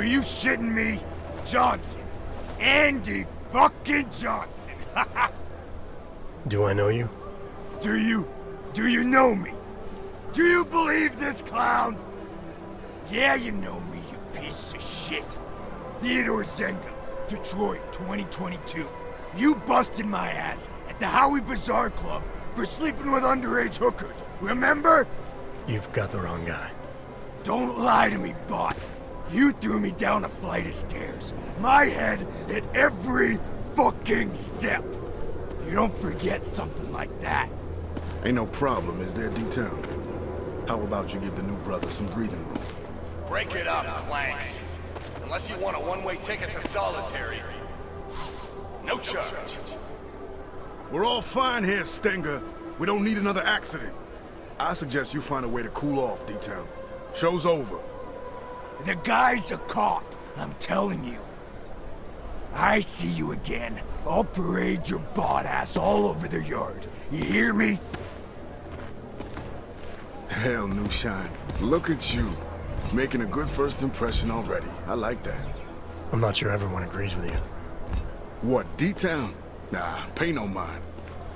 you shitting me? Johnson. Andy fucking Johnson. Do I know you? Do you know me? Do you believe this clown? Yeah, you know me, you piece of shit. Theodore Zenga, Detroit, 2022. You busted my ass at the Howie Bazaar Club for sleeping with underage hookers, remember? You've got the wrong guy. Don't lie to me, bot. You threw me down a flight of stairs. My head hit every fucking step. You don't forget something like that. Ain't no problem, is there, D-Town? How about you give the new brother some breathing room? Break it up, Clanks. Unless you want a one-way ticket to solitary. No charge. We're all fine here, Stenger. We don't need another accident. I suggest you find a way to cool off, D-Town. Show's over. The guy's a cop, I'm telling you. I see you again. I'll parade your bot ass all over the yard. You hear me? Hell, New Shine. Look at you. Making a good first impression already. I like that. I'm not sure everyone agrees with you. What, D-Town? Nah, pay no mind.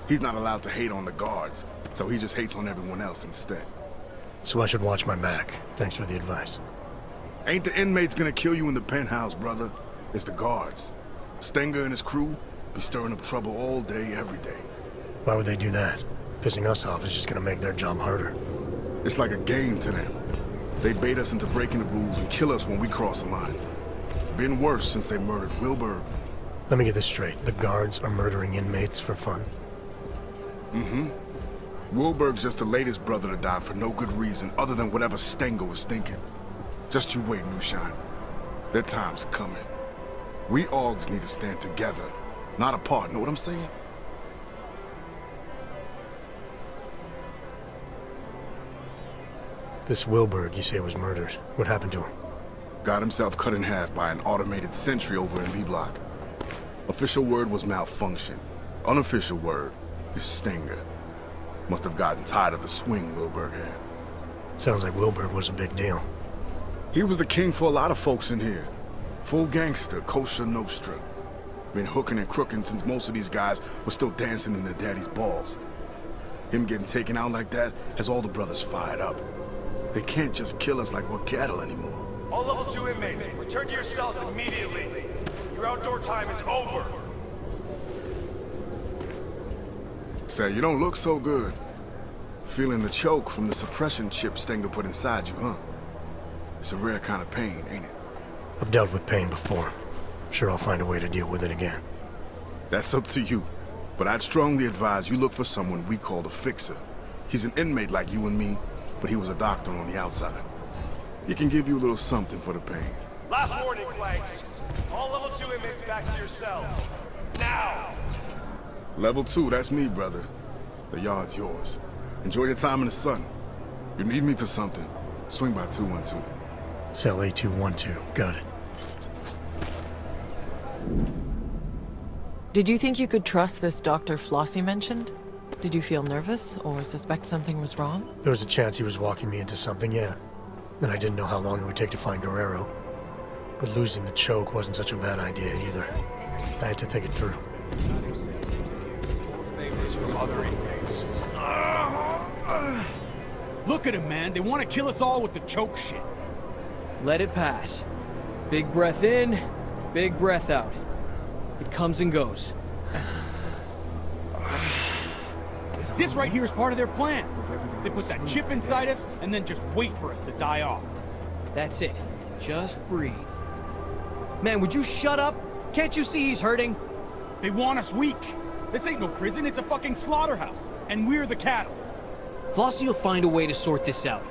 He's not allowed to hate on the guards, so he just hates on everyone else instead. So I should watch my back. Thanks for the advice. Ain't the inmates gonna kill you in the penthouse, brother. It's the guards. Stenger and his crew be stirring up trouble all day, every day. Why would they do that? Pissing us off is just gonna make their job harder. It's like a game to them. They bait us into breaking the rules and kill us when we cross the line. Been worse since they murdered Wilbur. Let me get this straight. The guards are murdering inmates for fun? Mm-hmm. Wilbur's just the latest brother to die for no good reason other than whatever Stenger was thinking. Just you wait, New Shine. Their time's coming. We Augs need to stand together, not apart, know what I'm saying? This Wilbur, you say, was murdered. What happened to him? Got himself cut in half by an automated sentry over in B-Block. Official word was malfunction. Unofficial word is Stenger. Must have gotten tired of the swing Wilbur had. Sounds like Wilbur was a big deal. He was the king for a lot of folks in here. Full gangster, Kosher Nostra. Been hooking and crooking since most of these guys were still dancing in their daddy's balls. Him getting taken out like that has all the brothers fired up. They can't just kill us like we're cattle anymore. All level 2 inmates, return to your cells immediately. Your outdoor time is over. Say, you don't look so good. Feeling the choke from the suppression chip Stenger put inside you, huh? It's a rare kind of pain, ain't it? I've dealt with pain before. Sure, I'll find a way to deal with it again. That's up to you. But I'd strongly advise you look for someone we call the Fixer. He's an inmate like you and me, but he was a doctor on the outside. He can give you a little something for the pain. Last warning, Clanks. All level 2 inmates back to your cells. Now! Level 2, that's me, brother. The yard's yours. Enjoy your time in the sun. You need me for something, swing by 212. Cell A212. Got it. Did you think you could trust this Dr. Flossie mentioned? Did you feel nervous or suspect something was wrong? There was a chance he was walking me into something, yeah. And I didn't know how long it would take to find Guerrero. But losing the choke wasn't such a bad idea either. I had to think it through. Favors from other inmates. Look at him, man. They want to kill us all with the choke shit. Let it pass. Big breath in, big breath out. It comes and goes. This right here is part of their plan. They put that chip inside us and then just wait for us to die off. That's it. Just breathe. Man, would you shut up? Can't you see he's hurting? They want us weak. This ain't no prison, it's a fucking slaughterhouse. And we're the cattle. Flossie will find a way to sort this out.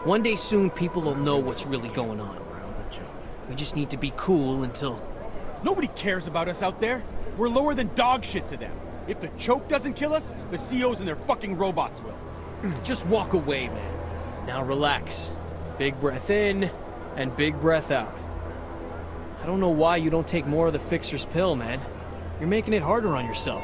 One day soon, people will know what's really going on. We just need to be cool until... Nobody cares about us out there. We're lower than dog shit to them. If the choke doesn't kill us, the COs and their fucking robots will. Just walk away, man. Now relax. Big breath in, and big breath out. I don't know why you don't take more of the Fixer's pill, man. You're making it harder on yourself.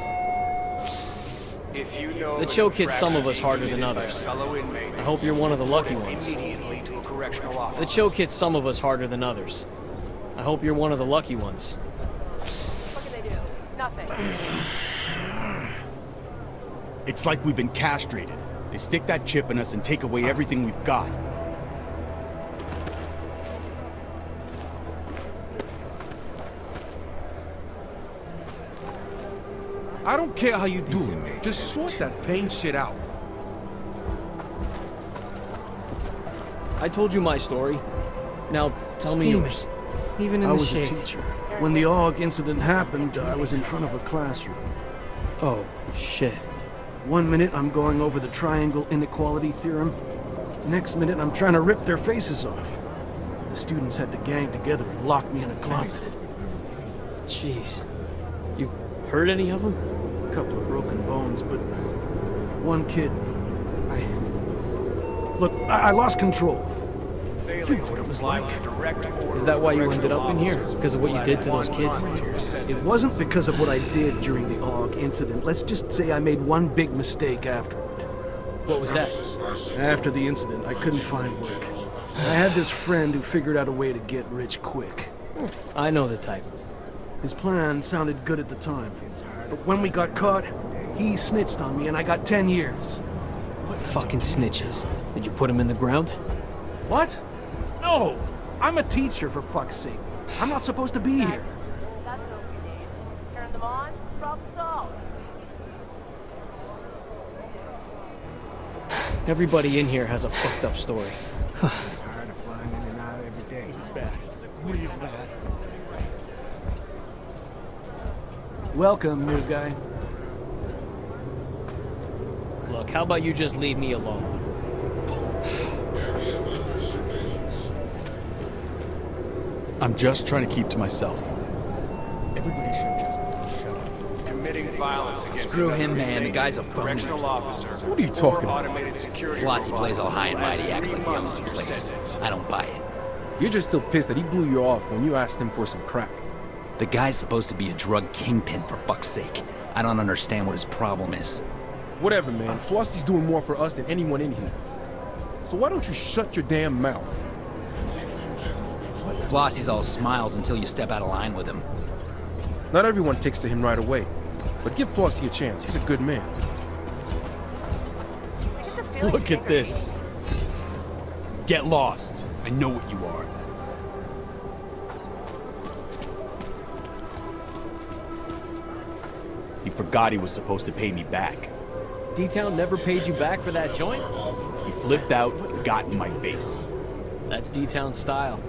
If you know The choke hits some of us harder than others. I hope you're one of the lucky ones. Immediately to a correctional officer. The choke hits some of us harder than others. I hope you're one of the lucky ones. What can they do? Nothing. It's like we've been castrated. They stick that chip in us and take away everything we've got. I don't care how you do it. Just sort that pain shit out. I told you my story. Now, tell me yours. Even in I the was shade. a teacher. When the AUG incident happened, I was in front of a classroom. Oh, shit. 1 minute I'm going over the triangle inequality theorem. Next minute I'm trying to rip their faces off. The students had to gang together and lock me in a closet. Jeez. You hurt any of them? A couple of broken bones, but one kid... I lost control. You know what it was like. Is that why you ended up in here? Because of what you did to those kids? It wasn't because of what I did during the AUG incident. Let's just say I made one big mistake afterward. What was that? After the incident, I couldn't find work. I had this friend who figured out a way to get rich quick. I know the type. His plan sounded good at the time. But when we got caught, he snitched on me and I got 10 years. What fucking snitches? Did you put him in the ground? What? No! I'm a teacher, for fuck's sake. I'm not supposed to be here. That's what we need. Turn them on, problem solved. Everybody in here has a fucked up story. Tired of flying in and out every day. This is bad. Real bad. Welcome, new guy. Look, how about you just leave me alone? I'm just trying to keep to myself. Everybody should just shut up. Committing violence against Screw another him, man. The inmate, guy's a phony. correctional officer. What are you talking or about? automated security Flossie robot plays all high and will add mighty, acts 3 like he owns months the to your place. sentence. I don't buy it. You're just still pissed that he blew you off when you asked him for some crack. The guy's supposed to be a drug kingpin, for fuck's sake. I don't understand what his problem is. Whatever, man. Flossie's doing more for us than anyone in here. So why don't you shut your damn mouth? Flossie's all smiles until you step out of line with him. Not everyone takes to him right away. But give Flossie a chance. He's a good man. I get the feeling Look you at think this. Get lost. I know what you are. He forgot he was supposed to pay me back. D-Town never paid you back for that joint? He flipped out and got in my face. That's D-Town style.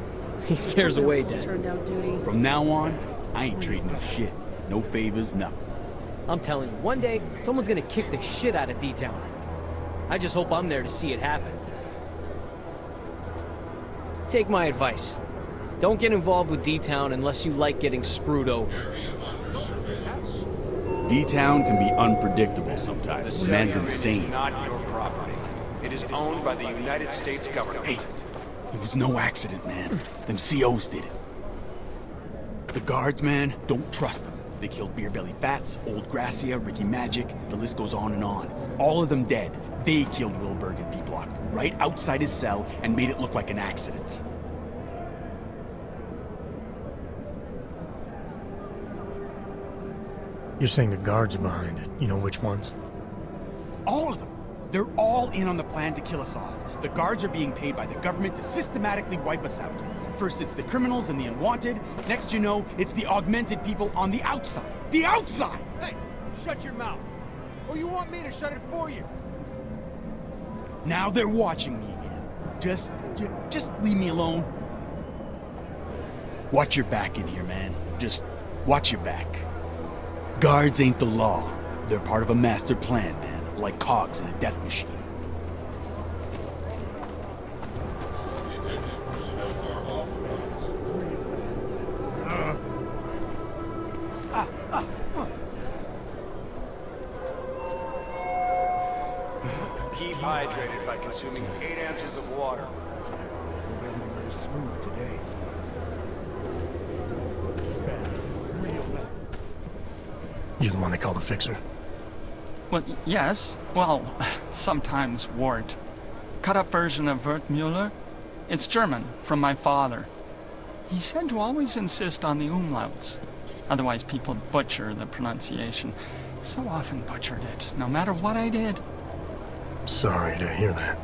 He scares away, Dad. Turned out duty. From now on, I ain't trading no shit. No favors, nothing. I'm telling you, one day, someone's gonna kick the shit out of D-Town. I just hope I'm there to see it happen. Take my advice. Don't get involved with D-Town unless you like getting screwed over. D-Town can be unpredictable sometimes. The man's It is insane. not your property. It is owned by the United States government. Hey, it was no accident, man. Them COs did it. The guards, man, don't trust them. They killed Beer Belly Fats, Old Gracia, Ricky Magic, the list goes on and on. All of them dead. They killed Wilberg in B-Block, right outside his cell, and made it look like an accident. You're saying the guards are behind it. You know which ones? All of them. They're all in on the plan to kill us off. The guards are being paid by the government to systematically wipe us out. First it's the criminals and the unwanted. Next you know, it's the augmented people on the outside. The outside! Hey, shut your mouth. Or you want me to shut it for you? Now they're watching me again. Just leave me alone. Watch your back in here, man. Just watch your back. Guards ain't the law. They're part of a master plan, man. Like cogs in a death machine. Keep hydrated by consuming 8 ounces of water. Very smooth today. This is bad. Real bad. You the one they call the fixer? Well, yes. Well, sometimes Wart. Cut up version of Wertmüller. It's German, from my father. He said to always insist on the umlauts. Otherwise people butcher the pronunciation. So often butchered it, no matter what I did. Sorry to hear that.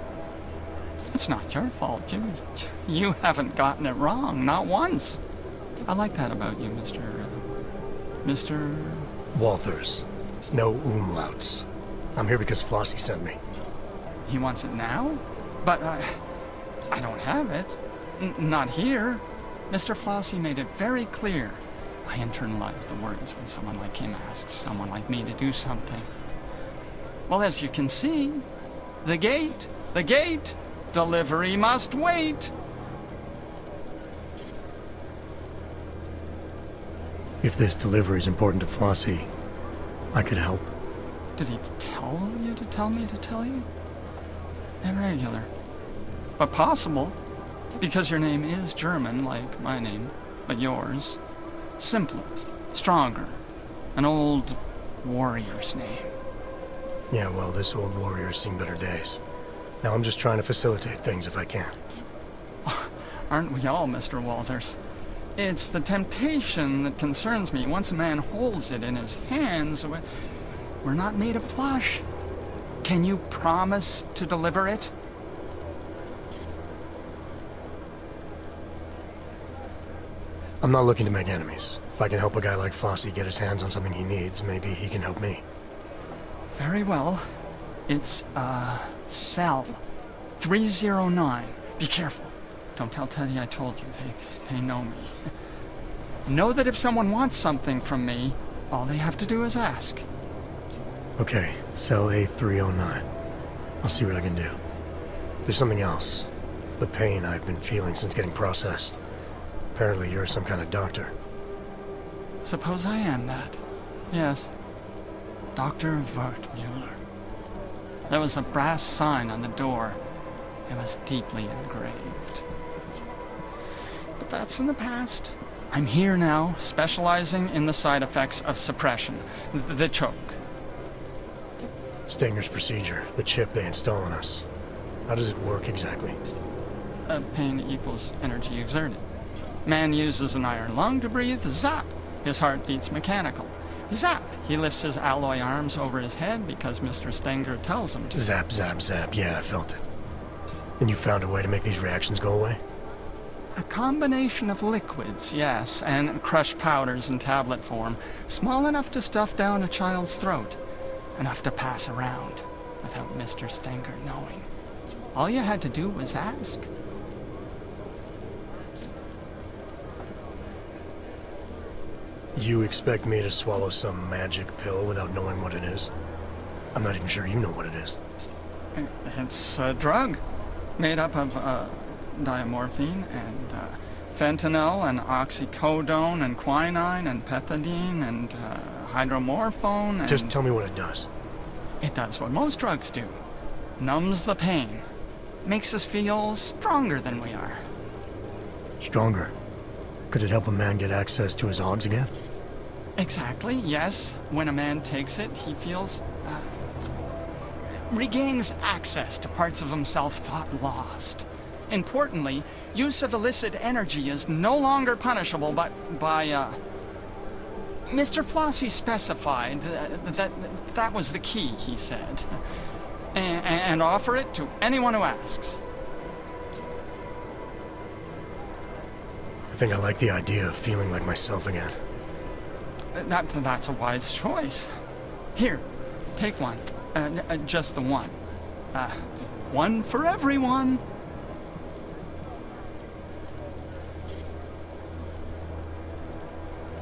It's not your fault. You haven't gotten it wrong, not once. I like that about you, Mr. Walters. No umlauts. I'm here because Flossie sent me. He wants it now? But I don't have it. Not here. Mr. Flossie made it very clear. I internalize the words when someone like him asks someone like me to do something. Well, as you can see, the gate, delivery must wait. If this delivery is important to Flossie, I could help. Did he tell you to tell me to tell you? Irregular. But possible, because your name is German, like my name, but yours. Simpler, stronger, an old warrior's name. Yeah, well, this old warrior's seen better days. Now I'm just trying to facilitate things if I can. Aren't we all, Mr. Walters? It's the temptation that concerns me. Once a man holds it in his hands, we're not made of plush. Can you promise to deliver it? I'm not looking to make enemies. If I can help a guy like Flossie get his hands on something he needs, maybe he can help me. Very well. It's, cell 309. Be careful. Don't tell Teddy I told you. They know me. Know that if someone wants something from me, all they have to do is ask. Okay, cell A309. I'll see what I can do. There's something else. The pain I've been feeling since getting processed. Apparently you're some kind of doctor. Suppose I am that. Yes. Dr. Wertmuller. There was a brass sign on the door. It was deeply engraved. But that's in the past. I'm here now, specializing in the side effects of suppression. The choke. Stenger's procedure, the chip they install on us. How does it work exactly? Pain equals energy exerted. Man uses an iron lung to breathe, zap! His heart beats mechanical. Zap! He lifts his alloy arms over his head because Mr. Stenger tells him to. Zap, zap, zap. Yeah, I felt it. And you found a way to make these reactions go away? A combination of liquids, yes, and crushed powders in tablet form, small enough to stuff down a child's throat, enough to pass around without Mr. Stenger knowing. All you had to do was ask. You expect me to swallow some magic pill without knowing what it is? I'm not even sure you know what it is. It's a drug made up of diamorphine and fentanyl and oxycodone and quinine and pethidine and hydromorphone and... Just tell me what it does. It does what most drugs do. Numbs the pain. Makes us feel stronger than we are. Stronger? Could it help a man get access to his hogs again? Exactly, yes. When a man takes it, he feels... regains access to parts of himself thought lost. Importantly, use of illicit energy is no longer punishable by Mr. Flossie specified that was the key, he said. And offer it to anyone who asks. I think I like the idea of feeling like myself again. That's a wise choice. Here, take one. Just the one. One for everyone.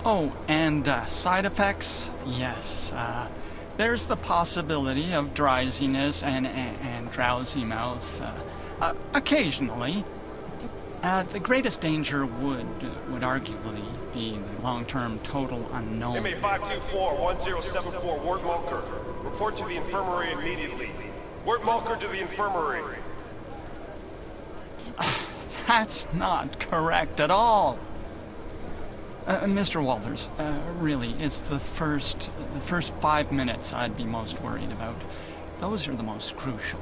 Oh, and side effects? Yes. There's the possibility of drowsiness and drowsy mouth. Occasionally. The greatest danger would arguably be the long-term total unknown. Inmate 524-1074, Ward Mulker. Report to the infirmary immediately. Ward Mulker to the infirmary. That's not correct at all. Mr. Walters, really, it's the first 5 minutes I'd be most worried about. Those are the most crucial.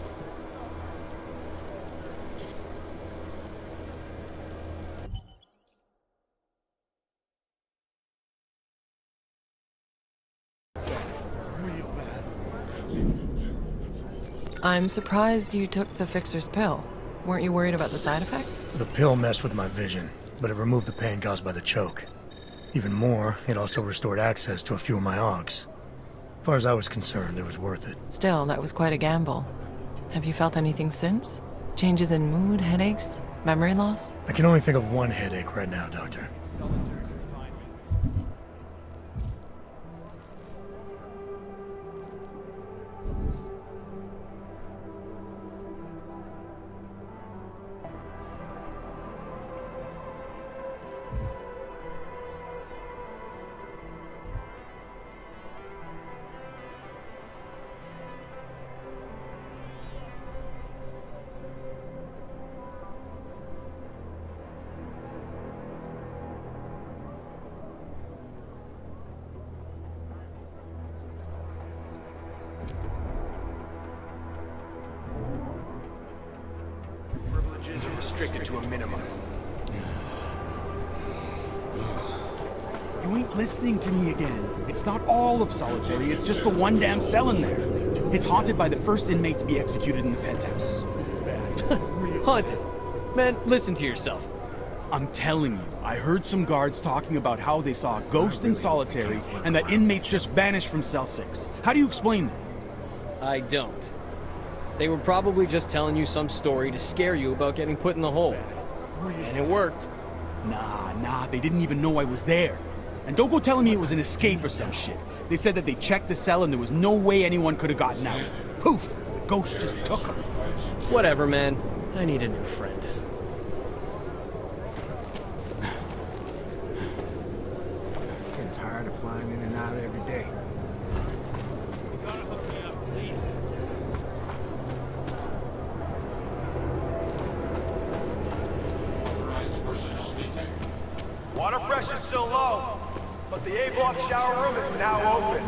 I'm surprised you took the fixer's pill. Weren't you worried about the side effects? The pill messed with my vision, but it removed the pain caused by the choke. Even more, it also restored access to a few of my augs. As far as I was concerned, it was worth it. Still, that was quite a gamble. Have you felt anything since? Changes in mood, headaches, memory loss? I can only think of one headache right now, Doctor. Privileges are restricted to a minimum. You ain't listening to me again. It's not all of solitary, it's just the one damn cell in there. It's haunted by the first inmate to be executed in the penthouse. This is bad. Haunted. Man, listen to yourself. I'm telling you, I heard some guards talking about how they saw a ghost in solitary and that inmates just vanished from cell 6. How do you explain that? I don't. They were probably just telling you some story to scare you about getting put in the hole. And it worked. Nah, they didn't even know I was there. And don't go telling me it was an escape or some shit. They said that they checked the cell and there was no way anyone could have gotten out. Poof! The ghost just took them. Whatever, man. I need a new friend. Getting tired of flying in and out every day. Water pressure's still low, but the A-block shower room is now open.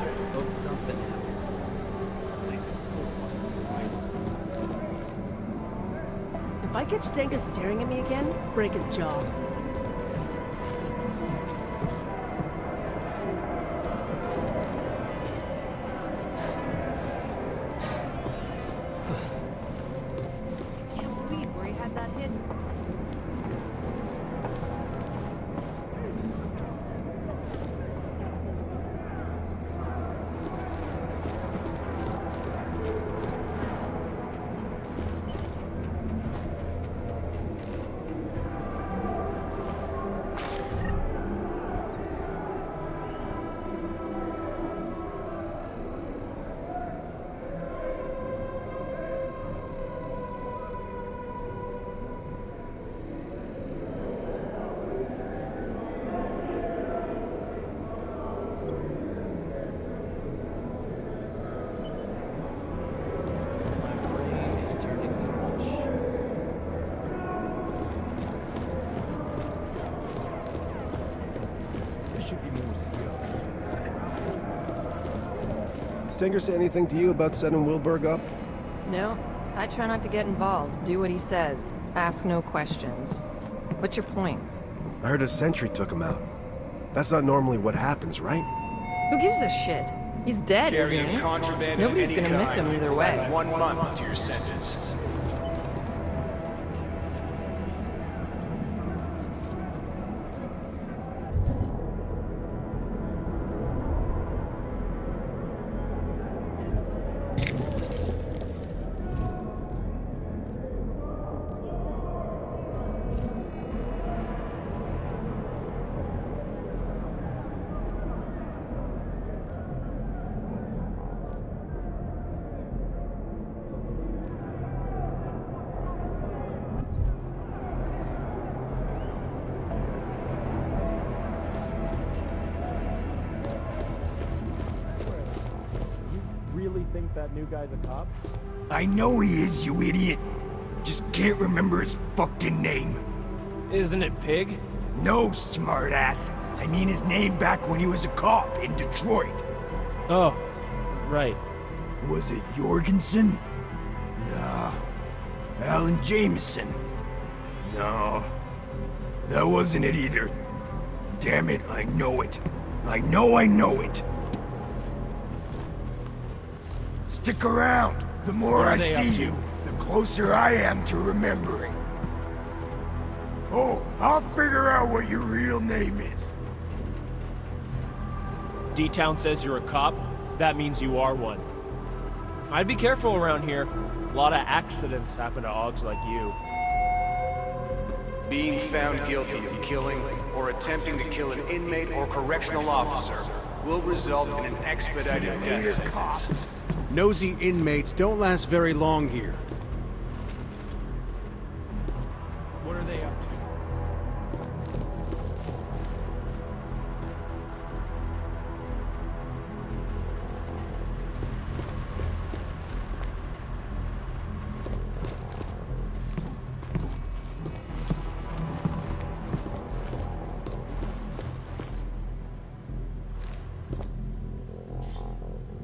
If I catch Stenka staring at me again, break his jaw. Can't believe where he had that hidden. Stinger say anything to you about setting Wilburg up? No, I try not to get involved. Do what he says. Ask no questions. What's your point? I heard a sentry took him out. That's not normally what happens, right? Who gives a shit? He's dead, isn't Carrying he? contraband Nobody's of any gonna miss kind him either will way. add 1 month to your sentence. Really think that new guy's a cop? I know he is, you idiot. Just can't remember his fucking name. Isn't it Pig? No, smartass. I mean his name back when he was a cop in Detroit. Oh, right. Was it Jorgensen? Nah. Alan Jameson? No. That wasn't it either. Damn it, I know it. I know it. Stick around. The more What are I they see up to? you, the closer I am to remembering. Oh, I'll figure out what your real name is. D-Town says you're a cop. That means you are one. I'd be careful around here. A lot of accidents happen to Augs like you. Being found guilty of killing or attempting to kill an inmate or correctional officer will result in an expedited death sentence. Nosy inmates don't last very long here. What are they up to?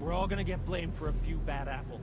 We're all gonna get blamed for a few bad apples.